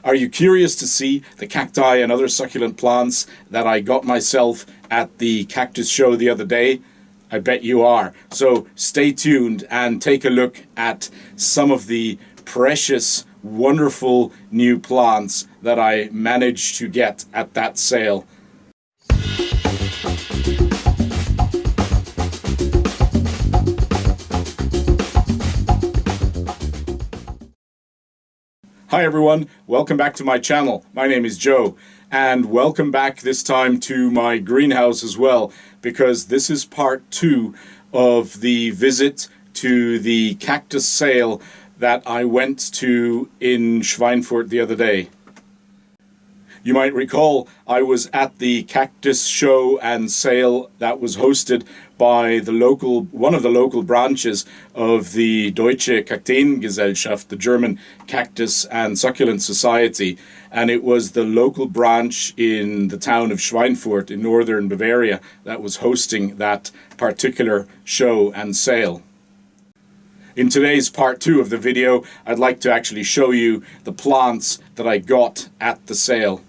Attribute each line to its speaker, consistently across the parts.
Speaker 1: Are you curious to see the cacti and other succulent plants that I got myself at the cactus show the other day? I bet you are. So stay tuned and take a look at some of the precious, wonderful new plants that I managed to get at that sale. Hi everyone, welcome back to my channel. My name is Joe, and welcome back this time to my greenhouse as well, because this is part 2 of the visit to the cactus sale that I went to in Schweinfurt the other day. You might recall I was at the cactus show and sale that was hosted by one of the local branches of the Deutsche Kakteen Gesellschaft, the German Cactus and Succulent Society, and it was the local branch in the town of Schweinfurt in Northern Bavaria that was hosting that particular show and sale. In today's part 2 of the video, I'd like to actually show you the plants that I got at the sale.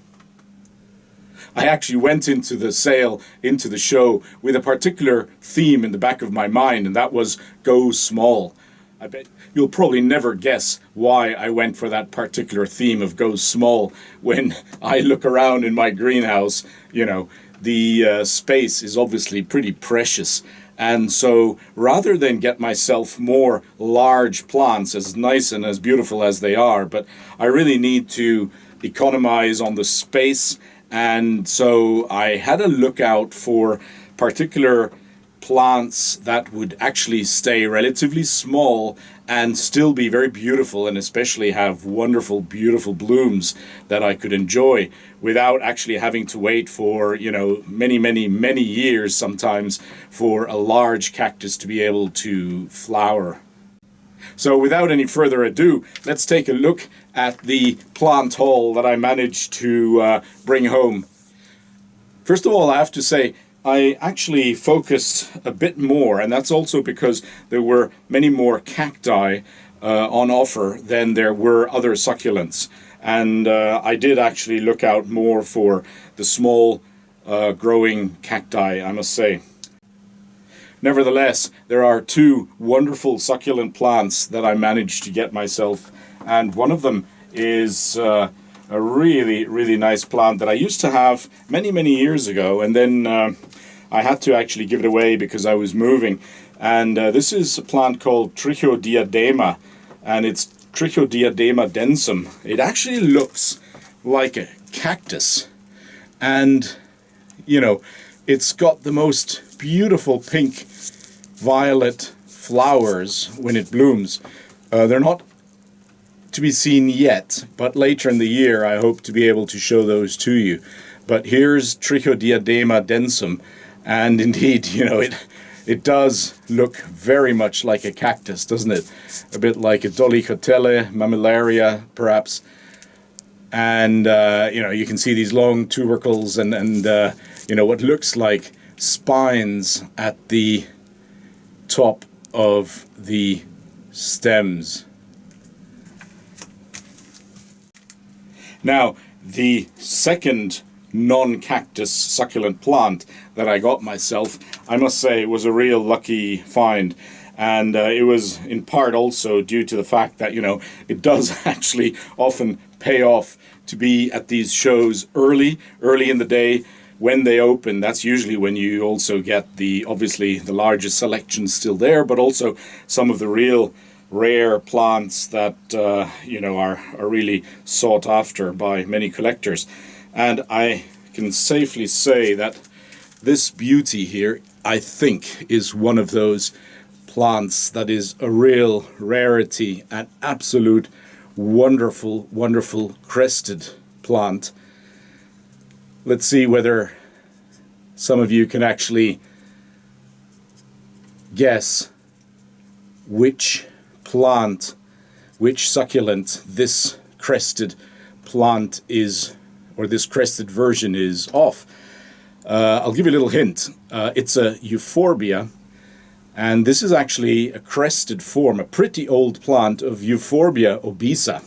Speaker 1: I actually went into the show, with a particular theme in the back of my mind, and that was go small. I bet you'll probably never guess why I went for that particular theme of go small. When I look around in my greenhouse, you know, the space is obviously pretty precious. And so rather than get myself more large plants, as nice and as beautiful as they are, but I really need to economize on the space. And so I had a look out for particular plants that would actually stay relatively small and still be very beautiful, and especially have wonderful, beautiful blooms that I could enjoy without actually having to wait for, you know, many years sometimes for a large cactus to be able to flower. So without any further ado, let's take a look at the plant haul that I managed to bring home. First of all, I have to say, I actually focused a bit more, and that's also because there were many more cacti on offer than there were other succulents. And I did actually look out more for the small growing cacti, I must say. Nevertheless, there are 2 wonderful succulent plants that I managed to get myself, and one of them is a really nice plant that I used to have many years ago, and then I had to actually give it away because I was moving. And this is a plant called Trichotidium, and it's Trichotidium Densum. It actually looks like a cactus, and you know, it's got the most beautiful pink violet flowers when it blooms. They're not to be seen yet, but later in the year I hope to be able to show those to you. But here's Trichotidium Densum, and indeed, you know, it does look very much like a cactus, doesn't it? A bit like a Dolichotella mammillaria, perhaps. And you know, you can see these long tubercles and you know, what looks like spines at the top of the stems. Now, the second non-cactus succulent plant that I got myself, I must say, was a real lucky find. And it was in part also due to the fact that, you know, it does actually often pay off to be at these shows early in the day when they open. That's usually when you also get obviously the largest selection still there, but also some of the real rare plants that you know, are really sought after by many collectors. And I can safely say that this beauty here, I think, is one of those plants that is a real rarity, an absolute wonderful crested plant. Let's see whether some of you can actually guess which plant, which succulent this crested plant is, or this crested version is of. I'll give you a little hint. It's a Euphorbia, and this is actually a crested form, a pretty old plant of Euphorbia Obisa.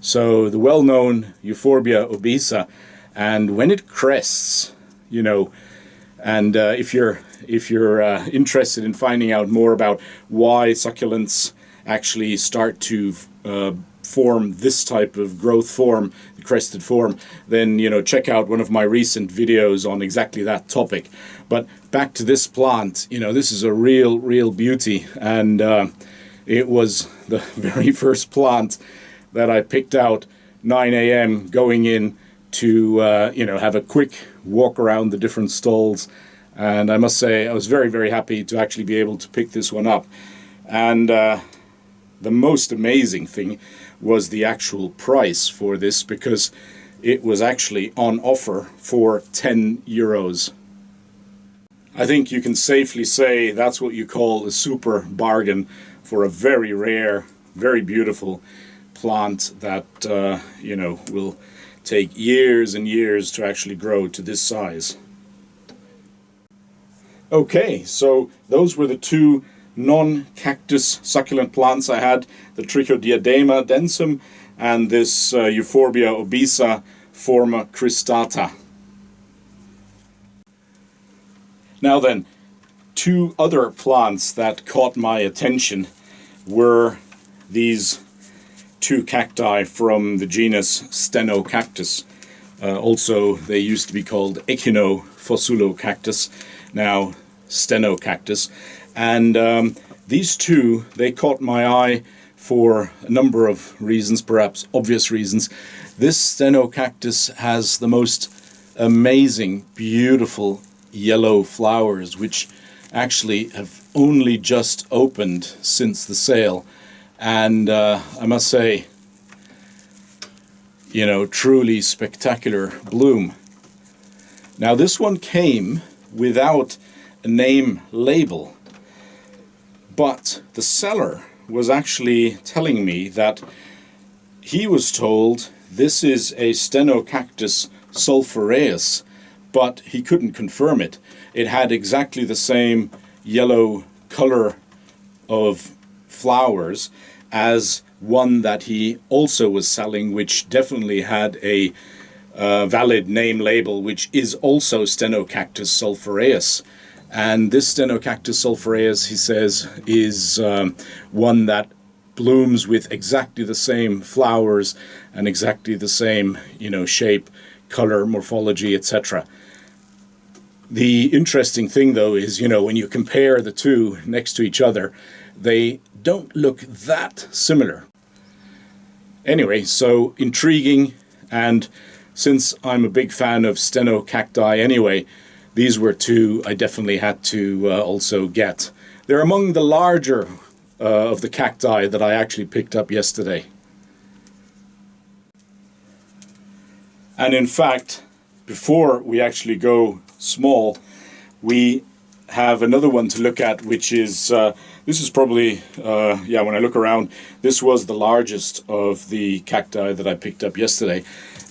Speaker 1: So the well-known Euphorbia Obisa, and when it crests, you know, and if you're interested in finding out more about why succulents actually start to form this type of growth form, the crested form, then, you know, check out one of my recent videos on exactly that topic. But back to this plant, you know, this is a real beauty, and it was the very first plant that I picked out 9 a.m. going in to, you know, have a quick walk around the different stalls. And I must say, I was very happy to actually be able to pick this one up. And the most amazing thing was the actual price for this, because it was actually on offer for 10 euros. I think you can safely say that's what you call a super bargain for a very rare, very beautiful plant that, you know, will take years and years to actually grow to this size. Okay, so those were the two non-cactus succulent plants I had, the Trichotidium Densum and this Euphorbia Obisa forma cristata. Now then, two other plants that caught my attention were these two cacti from the genus Steno Cactus. Also, they used to be called Echinosaurus, now Steno Cactus. And these two, they caught my eye for a number of reasons, perhaps obvious reasons. This Steno Cactus has the most amazing, beautiful yellow flowers, which actually have only just opened since the sale. And I must say, you know, truly spectacular bloom. Now this one came without a name label, but the seller was actually telling me that he was told this is a Stronocactus sulphureus, but he couldn't confirm it. It had exactly the same yellow color of flowers as one that he also was selling, which definitely had a valid name label, which is also Stronocactus sulphureus. And this Stronocactus sulphureus, he says, is one that blooms with exactly the same flowers and exactly the same, you know, shape, color, morphology, etc. The interesting thing, though, is, you know, when you compare the two next to each other, they don't look that similar. Anyway, so intriguing, and since I'm a big fan of Steno-cacti anyway, these were two I definitely had to also get. They're among the larger of the cacti that I actually picked up yesterday. And in fact, before we actually go small, we have another one to look at, which is, this is probably, when I look around, this was the largest of the cacti that I picked up yesterday.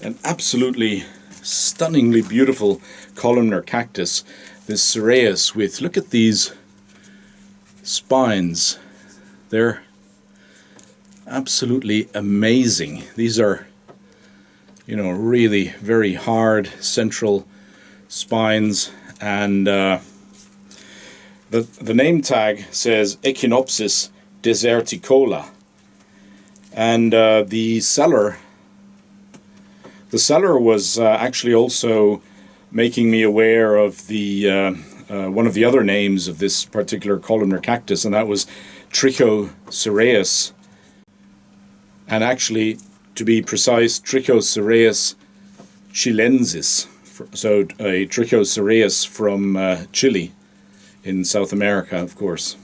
Speaker 1: An absolutely stunningly beautiful columnar cactus, this Succulent with, look at these spines. They're absolutely amazing. These are, you know, really very hard central spines, and the name tag says Echinopsis deserticola, and the seller was actually also making me aware of the one of the other names of this particular columnar cactus, and that was Trichosorayas, and actually, to be precise, Trichosorayas chilensis. So a Trichosorayas from Chile in South America, of course.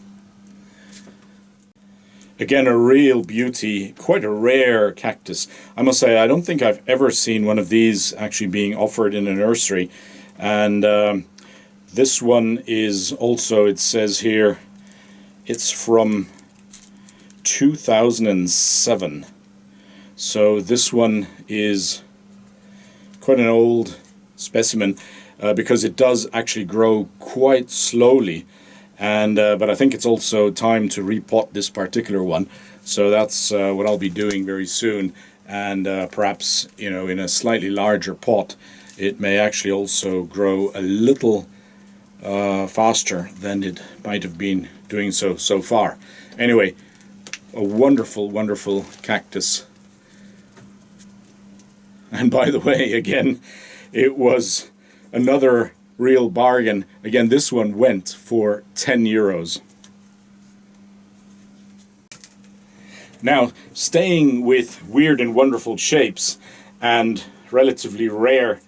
Speaker 1: Again, a real beauty, quite a rare cactus. I must say, I don't think I've ever seen one of these actually being offered in a nursery. And this one is also, it says here, it's from 2007. So this one is quite an old specimen, because it does actually grow quite slowly, and but I think it's also time to repot this particular one, so that's what I'll be doing very soon. and perhaps, in a slightly larger pot, it may actually also grow a little faster than it might have been doing so far. Anyway, a wonderful, wonderful cactus. And by the way, again, it was another real bargain. Again, this one went for 10 euros. Now, staying with weird and wonderful shapes and relatively rare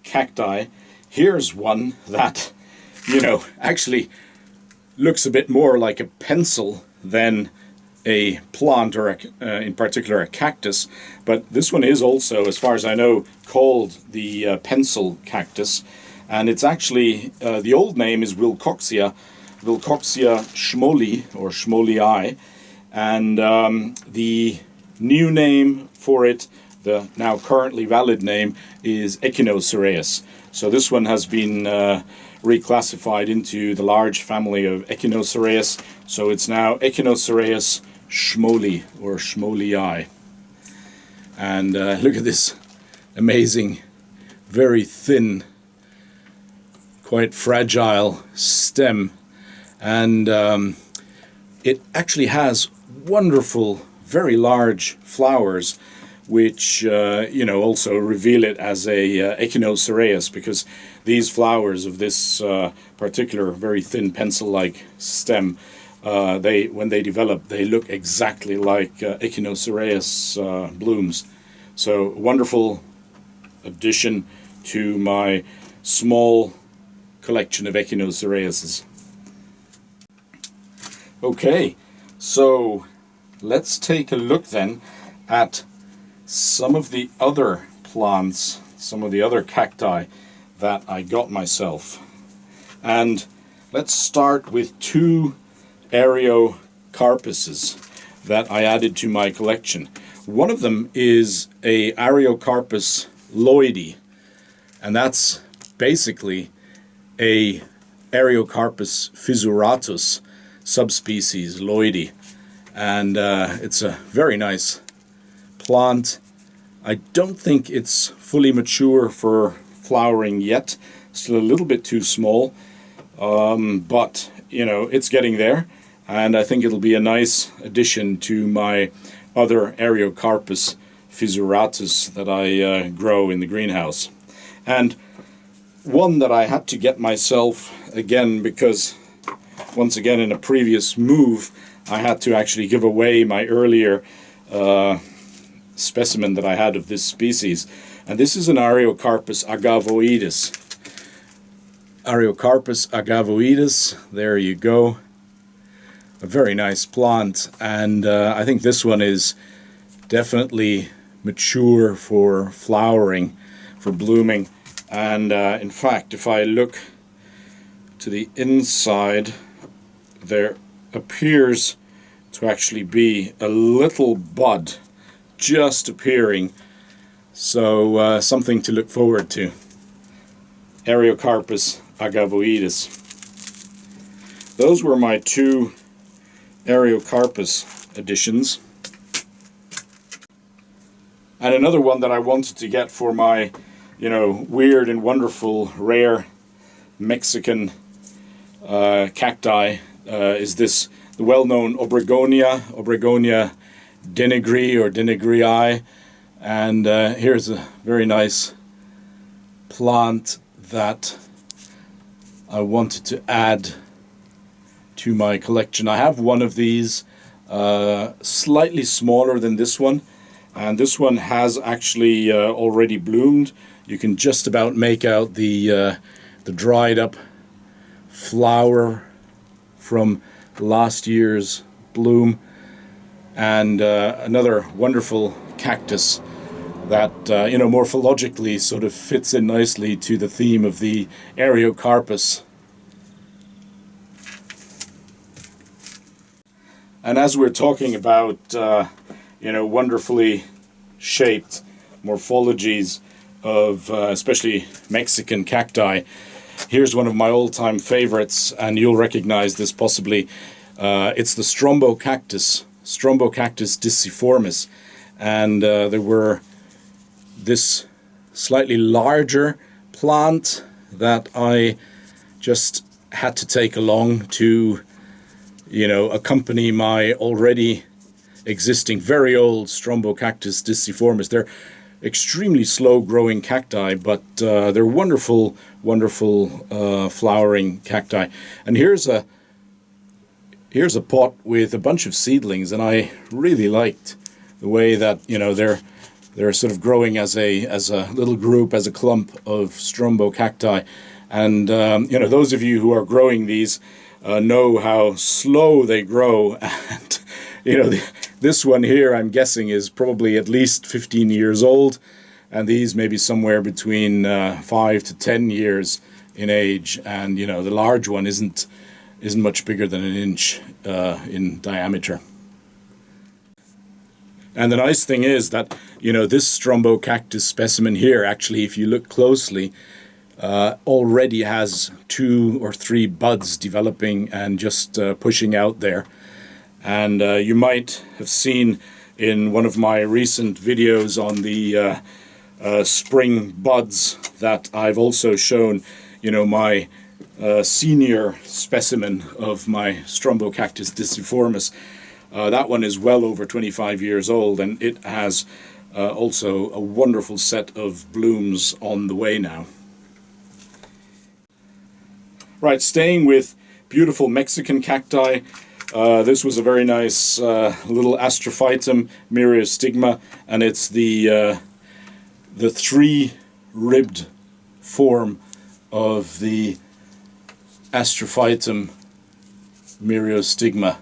Speaker 1: cacti, here's one that, actually looks a bit more like a pencil than a plant, or in particular a cactus. But this one is also, as far as I know, called the pencil cactus. And it's actually, the old name is Wilcoxia schmolii, or schmolii. And the new name for it, the now currently valid name, is Echinosaurus. So this one has been reclassified into the large family of Echinosaurus. So it's now Echinosaurus schmolii, or schmolii. And look at this amazing, very thin, quite fragile stem. And it actually has wonderful, very large flowers, which also reveal it as a Echinosaurus, because these flowers of this particular very thin pencil-like stem, when they develop, they look exactly like Echinosaurus blooms. So, wonderful addition to my small collection of Echinosaurus. Okay, so let's take a look then at some of the other plants, some of the other cacti that I got myself. And let's start with two Aerocarpuses that I added to my collection. One of them is a Aerocarpus lloydii, and that's basically a Aerocarpus fissuratus subspecies lloydii, and it's a very nice plant. I don't think it's fully mature for flowering yet, still a little bit too small, but it's getting there, and I think it'll be a nice addition to my other Aerocarpus fissuratus that I grow in the greenhouse. And one that I had to get myself again, because once again in a previous move I had to actually give away my earlier specimen that I had of this species, and this is an Aerocarpus agavoides. Aerocarpus agavoides, there you go. A very nice plant, and I think this one is definitely mature for flowering, for blooming. And in fact, if I look to the inside, there appears to actually be a little bud just appearing, so something to look forward to. Aerocarpus agavoides. Those were my two Aerocarpus additions. And another one that I wanted to get for my weird and wonderful rare Mexican cacti is the well-known Obregonia Denigry, or Denigrii. And here's a very nice plant that I wanted to add to my collection. I have one of these, slightly smaller than this one, and this one has actually already bloomed. You can just about make out the dried up flower from last year's bloom. And another wonderful cactus that morphologically sort of fits in nicely to the theme of the Aerocarpus. And as we're talking about wonderfully shaped morphologies of especially Mexican cacti, here's one of my all-time favorites, and you'll recognize this possibly. It's the Strombocactus Dysiformis, and there were this slightly larger plant that I just had to take along to, you know, accompany my already existing very old Strombocactus Dysiformis. They're extremely slow growing cacti, but they're wonderful, wonderful flowering cacti. And here's a pot with a bunch of seedlings, and I really liked the way that, you know, they're sort of growing as a little group, as a clump of Strombocacti. And you know, those of you who are growing these know how slow they grow. And you know, this one here, I'm guessing, is probably at least 15 years old, and these maybe somewhere between 5 to 10 years in age. And you know, the large one isn't much bigger than an inch in diameter. And the nice thing is that, you know, this Strombocactus specimen here, actually, if you look closely, already has 2 or 3 buds developing and just pushing out there. And you might have seen in one of my recent videos on the spring buds that I've also shown, you know, my senior specimen of my Strombocactus Dis That one is well over 25 years old, and it has also a wonderful set of blooms on the way now. Right, staying with beautiful Mexican cacti, this was a very nice little Astrophytum Stigma, and it's the 3-ribbed form of the Astrophytum Stigma.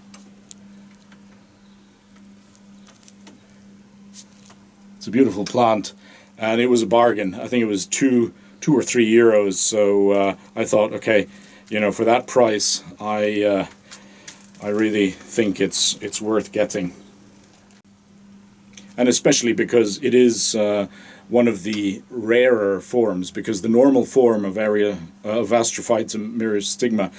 Speaker 1: It's a beautiful plant, and it was a bargain. I think it was two or 3 euros. So I thought, okay, you know, for that price, I really think it's worth getting, and especially because it is one of the rarer forms. Because the normal form of Astrophytum Stigma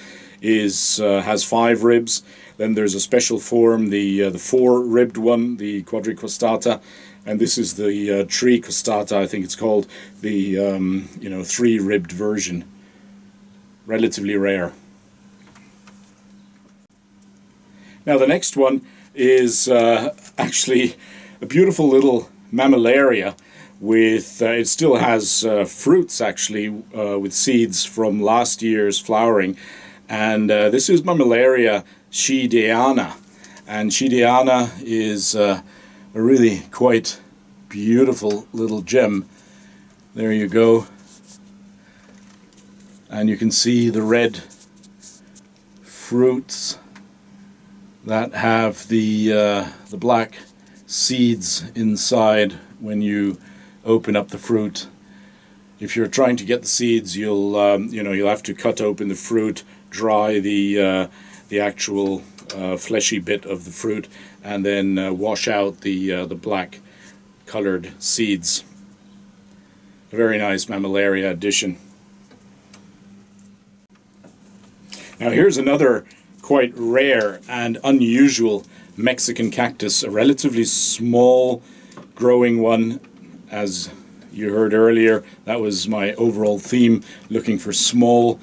Speaker 1: has 5 ribs. Then there's a special form, the 4-ribbed one, the Quadricostata. And this is the Tricosorayas, I think it's called, the you know, 3-ribbed version. Relatively rare. Now the next one is actually a beautiful little mammillaria with, it still has fruits actually with seeds from last year's flowering. And this is mammillaria Chidiana. And Chidiana is a really quite beautiful little gem. There you go. And you can see the red fruits that have the black seeds inside when you open up the fruit. If you're trying to get the seeds, you'll have to cut open the fruit, dry the actual fleshy bit of the fruit, and then wash out the black colored seeds. A very nice mammillaria addition. Now here's another quite rare and unusual Mexican cactus, a relatively small growing one. As you heard earlier, that was my overall theme, looking for small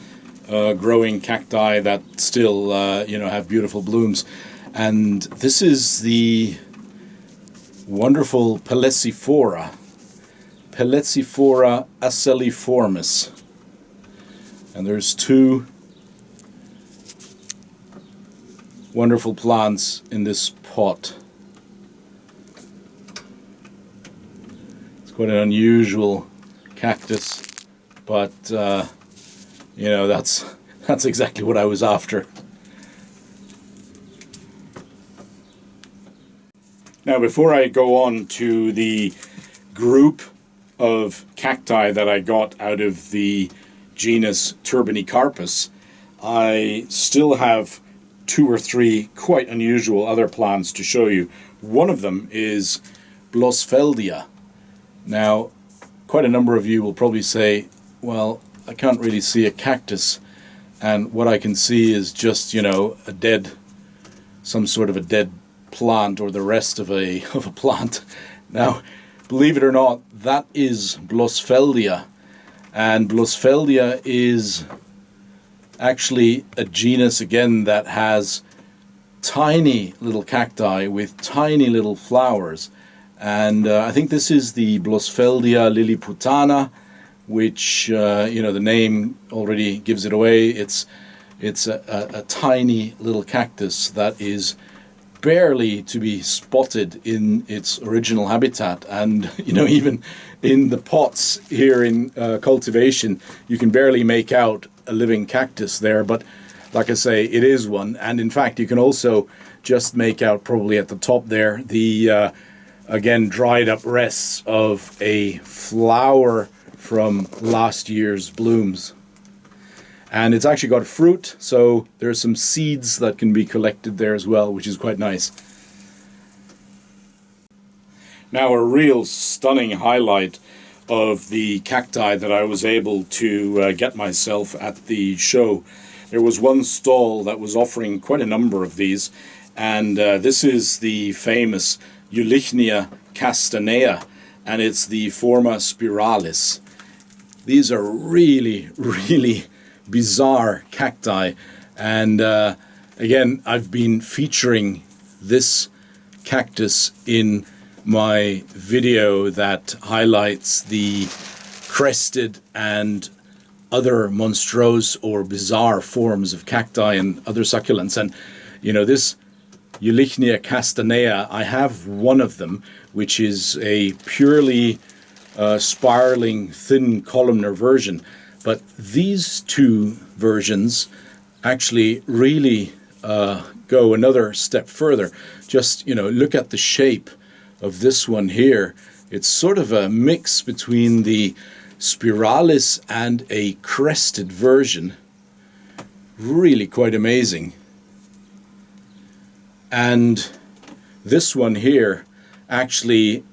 Speaker 1: growing cacti that still have beautiful blooms. And this is the wonderful Palazzifora Aceliformis. And there's 2 wonderful plants in this pot. It's quite an unusual cactus, but that's exactly what I was after. Now, before I go on to the group of cacti that I got out of the genus Turbine, I still have 2 or 3 quite unusual other plants to show you. One of them is Blossfeldia. Now, quite a number of you will probably say, well, I can't really see a cactus, and what I can see is just, some sort of a dead plant or the rest of a plant. Now, believe it or not, that is Blossfeldia. And Blossfeldia is actually a genus, again, that has tiny little cacti with tiny little flowers. And I think this is the Blossfeldia Lilliputana, which, the name already gives it away. It's a tiny little cactus that is barely to be spotted in its original habitat, and even in the pots here in cultivation you can barely make out a living cactus there, but like I say, it is one. And in fact you can also just make out, probably at the top there, the again dried up rests of a flower from last year's blooms. And it's actually got fruit, so there's some seeds that can be collected there as well, which is quite nice. Now, a real stunning highlight of the cacti that I was able to get myself at the show. There was one stall that was offering quite a number of these, and this is the famous Euphorbia Castanere, and it's the forma spiralis. These are really, really bizarre cacti, and again, I've been featuring this cactus in my video that highlights the crested and other monstrose or bizarre forms of cacti and other succulents. And this Euphorbia Castanere, I have one of them, which is a purely spiraling thin columnar version. But these two versions actually really go another step further. Just, look at the shape of this one here. It's sort of a mix between the spiralis and a crested version. Really quite amazing. And this one here actually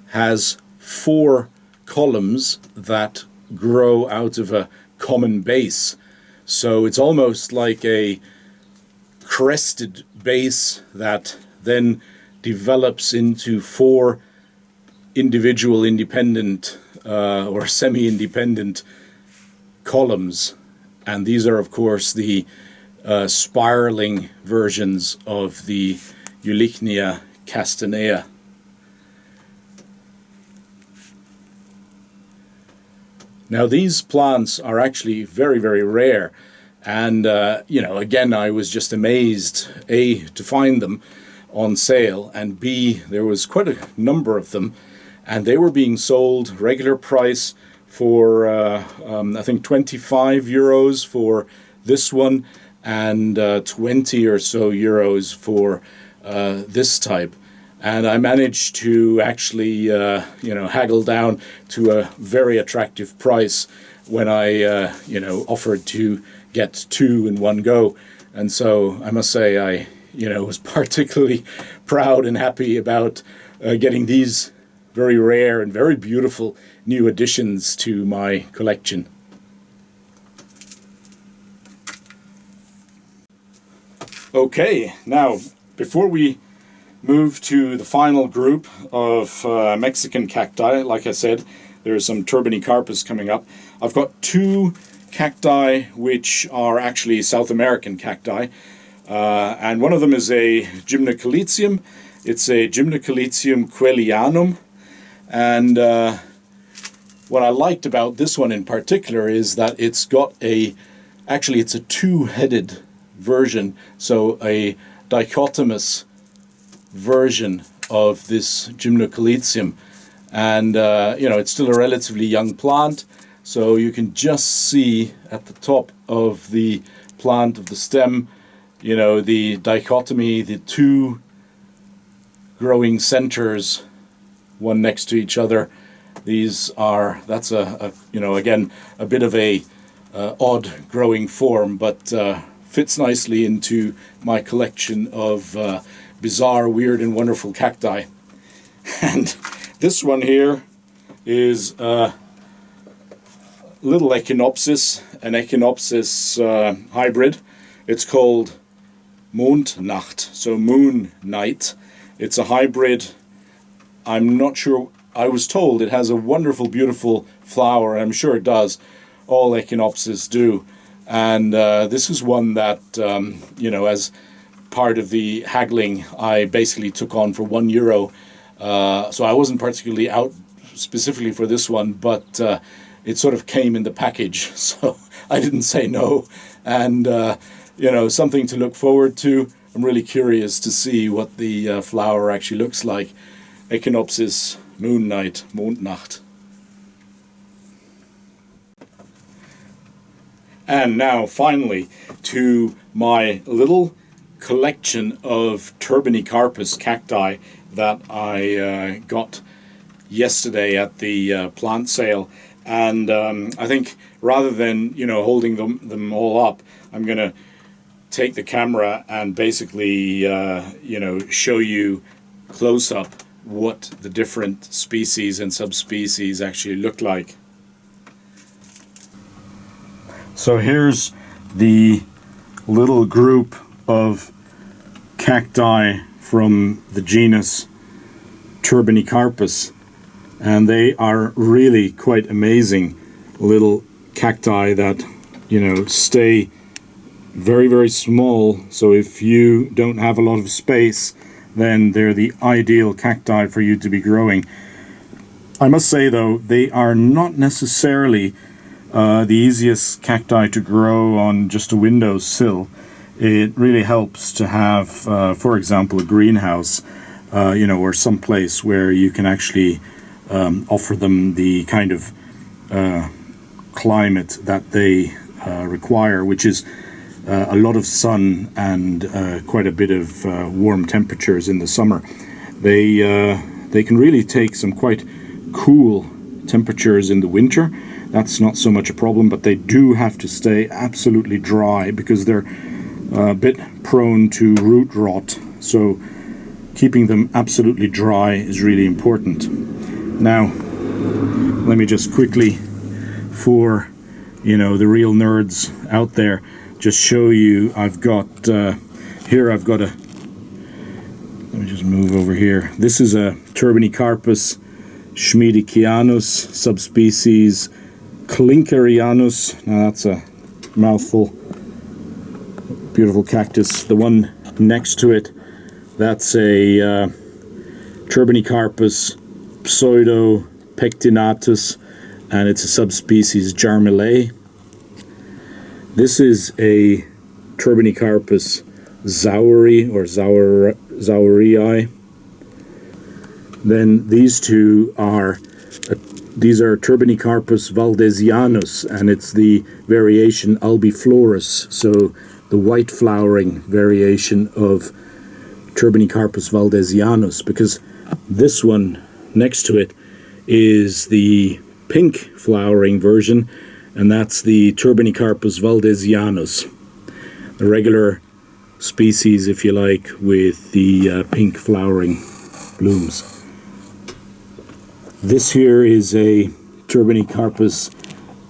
Speaker 1: has 4 columns that grow out of a common base. So it's almost like a crested base that then develops into 4 individual independent or semi-independent columns. And these are, of course, the spiraling versions of the Euphorbia Castanere. Now, these plants are actually very, very rare. And, again, I was just amazed, A, to find them on sale, and B, there was quite a number of them. And they were being sold regular price for, I think, 25 euros for this one, and 20 or so euros for this type. And I managed to actually, haggle down to a very attractive price when I, offered to get 2 in one go. And so I must say I, was particularly proud and happy about getting these very rare and very beautiful new additions to my collection. Okay, now, before we move to the final group of Mexican cacti, like I said, there's some Turbine carpus coming up. I've got 2 cacti which are actually South American cacti, and one of them is a Gymnicalizium. It's a Gymnicalizium quellianum, and what I liked about this one in particular is that it's got actually it's a 2-headed version, so a dichotomous version of this Gymnicalizium. And it's still a relatively young plant, so you can just see at the top of the plant, of the stem, the dichotomy, the 2 growing centers, one next to each other. That's again a bit of a odd growing form, but fits nicely into my collection of bizarre, weird, and wonderful cacti. And this one here is a little Echinopsis, an Echinopsis hybrid. It's called Mondnacht, so moon night. It's a hybrid I'm not sure. I was told it has a wonderful, beautiful flower, and I'm sure it does. All Echinopsis do. And this is one that, as part of the haggling, I basically took on for €1. So I wasn't particularly out specifically for this one, but it sort of came in the package. So I didn't say no. And, something to look forward to. I'm really curious to see what the flower actually looks like. Echinopsis Moonnight, Mondnacht. And now, finally, to my little collection of Turbinecarpus cacti that I got yesterday at the plant sale. And I think rather than, holding them all up, I'm going to take the camera and basically, show you close up what the different species and subspecies actually look like. So here's the little group of cacti from the genus Turbinecarpus, and they are really quite amazing little cacti that, stay very, very small. So if you don't have a lot of space, then they're the ideal cacti for you to be growing. I must say, though, they are not necessarily the easiest cacti to grow on just a windowsill. It really helps to have, for example, a greenhouse, or some place where you can actually offer them the kind of climate that they require, which is a lot of sun and quite a bit of warm temperatures in the summer. They can really take some quite cool temperatures in the winter. That's not so much a problem, but they do have to stay absolutely dry because they're a bit prone to root rot. So keeping them absolutely dry is really important. Now, let me just quickly, for the real nerds out there, just show you. I've got here. I've got a. Let me just move over here. This is a Turbinecarpus schmidicianus subspecies Klinkerianus. Now that's a mouthful. Beautiful cactus. The one next to it, that's a Turbinecarpus pseudopectinatus, and it's a subspecies Jarmillae. This is a Turbinecarpus zaurii or zaurii. Then these two are Turbinecarpus valdesianus, and it's the variation albiflorus, so the white flowering variation of Turbinecarpus valdesianus, because this one next to it is the pink flowering version, and that's the Turbinecarpus valdesianus, the regular species, if you like, with the pink flowering blooms. This here is a Turbinecarpus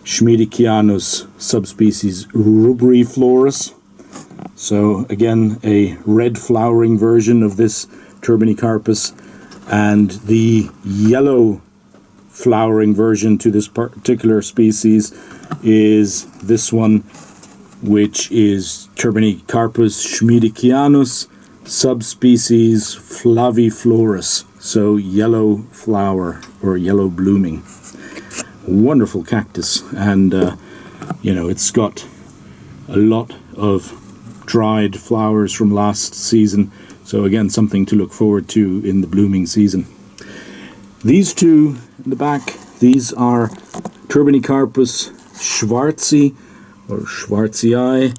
Speaker 1: schmidicianus subspecies rubriflorus. So again, a red flowering version of this Turbinecarpus, and the yellow flowering version to this particular species is this one, which is Turbinecarpus schmidicianus subspecies flaviflorus, so yellow flower or yellow blooming. Wonderful cactus, and it's got a lot of dried flowers from last season, so again, something to look forward to in the blooming season. These two in the back, these are Turbinecarpus schwarzi or schwarzii,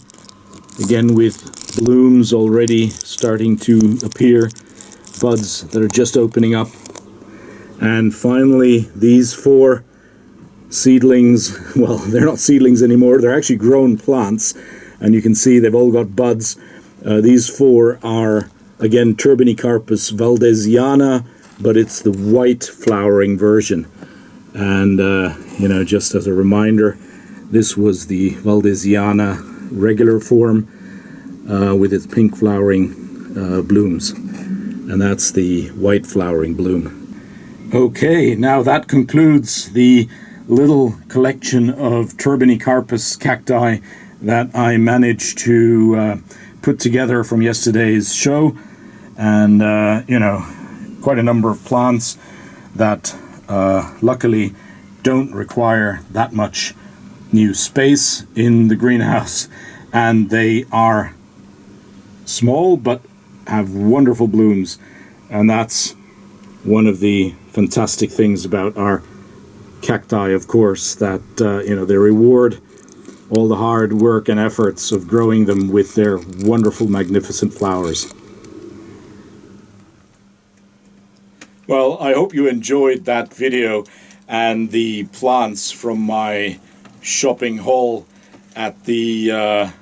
Speaker 1: again with blooms already starting to appear, buds that are just opening up. And finally, these four seedlings, well, they're not seedlings anymore, they're actually grown plants, and you can see they've all got buds. These four are, again, Turbinecarpus valdesiana, but it's the white flowering version. And, just as a reminder, this was the Valdesiana regular form with its pink flowering blooms. And that's the white flowering bloom. Okay, now that concludes the little collection of Turbine-carpus cacti that I managed to put together from yesterday's show. And, quite a number of plants that luckily don't require that much new space in the greenhouse. And they are small but have wonderful blooms. And that's one of the fantastic things about our cacti, of course, that they reward all the hard work and efforts of growing them with their wonderful, magnificent flowers. Well, I hope you enjoyed that video and the plants from my shopping haul at the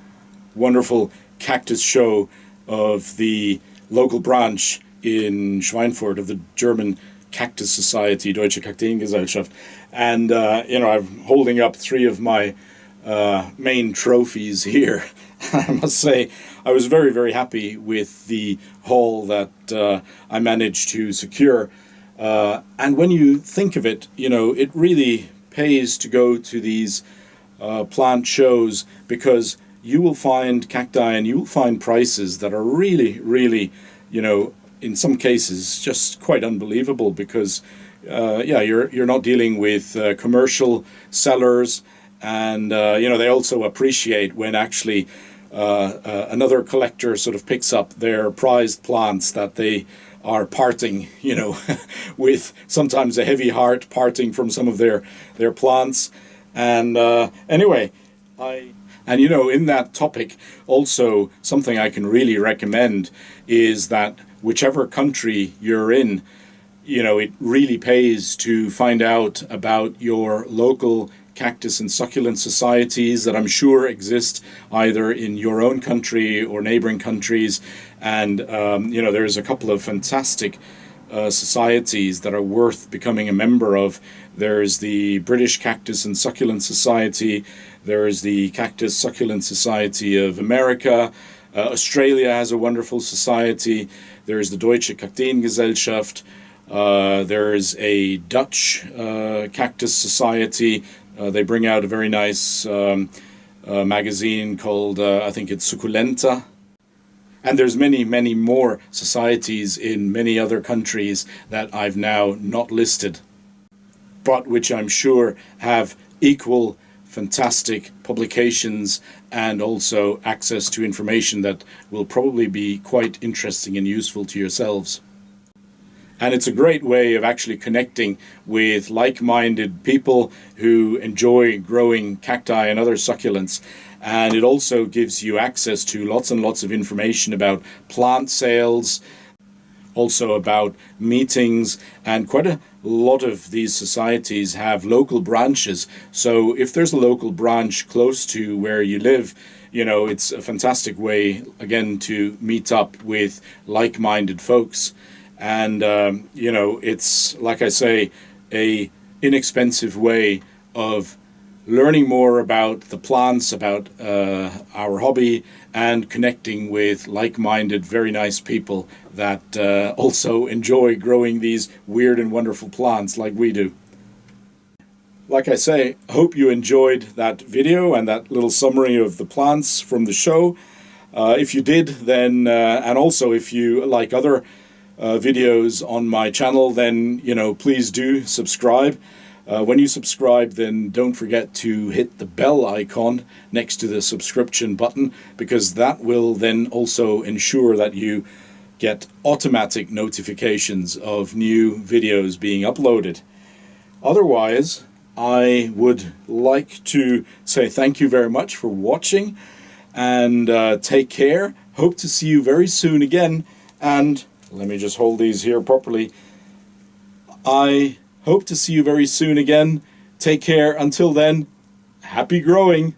Speaker 1: wonderful cactus show of the local branch in Schweinfurt of the German Cactus Society, Deutsche Kakteen Gesellschaft. And, I'm holding up 3 of my main trophies here. I must say, I was very, very happy with the haul that I managed to secure. And when you think of it, it really pays to go to these plant shows, because you will find cacti and you will find prices that are really, really, in some cases just quite unbelievable, because you're not dealing with commercial sellers, and they also appreciate when actually another collector sort of picks up their prized plants that they are parting, with sometimes a heavy heart, parting from some of their plants. And anyway, in that topic, also something I can really recommend is that whichever country you're in, it really pays to find out about your local cactus and succulent societies that I'm sure exist either in your own country or neighboring countries. And, there's a couple of fantastic societies that are worth becoming a member of. There's the British Cactus and Succulent Society. There's the Cactus Succulent Society of America. Australia has a wonderful society. There's the Deutsche Kakteen Gesellschaft. There's a Dutch Cactus Society. They bring out a very nice magazine called, I think it's Succulenta. And there's many, many more societies in many other countries that I've now not listed, but which I'm sure have equal fantastic publications and also access to information that will probably be quite interesting and useful to yourselves. And it's a great way of actually connecting with like-minded people who enjoy growing cacti and other succulents. And it also gives you access to lots and lots of information about plant sales, also about meetings, and quite a lot of these societies have local branches. So if there's a local branch close to where you live, it's a fantastic way, again, to meet up with like-minded folks. And, it's, like I say, a inexpensive way of learning more about the plants, about our hobby, and connecting with like-minded, very nice people that also enjoy growing these weird and wonderful plants like we do. Like I say, I hope you enjoyed that video and that little summary of the plants from the show. If you did, then, and also if you like other videos on my channel, then, please do subscribe. When you subscribe, then don't forget to hit the bell icon next to the subscription button, because that will then also ensure that you get automatic notifications of new videos being uploaded. Otherwise, I would like to say thank you very much for watching, and take care. Hope to see you very soon again. And let me just hold these here properly. I hope to see you very soon again. Take care. Until then, happy growing.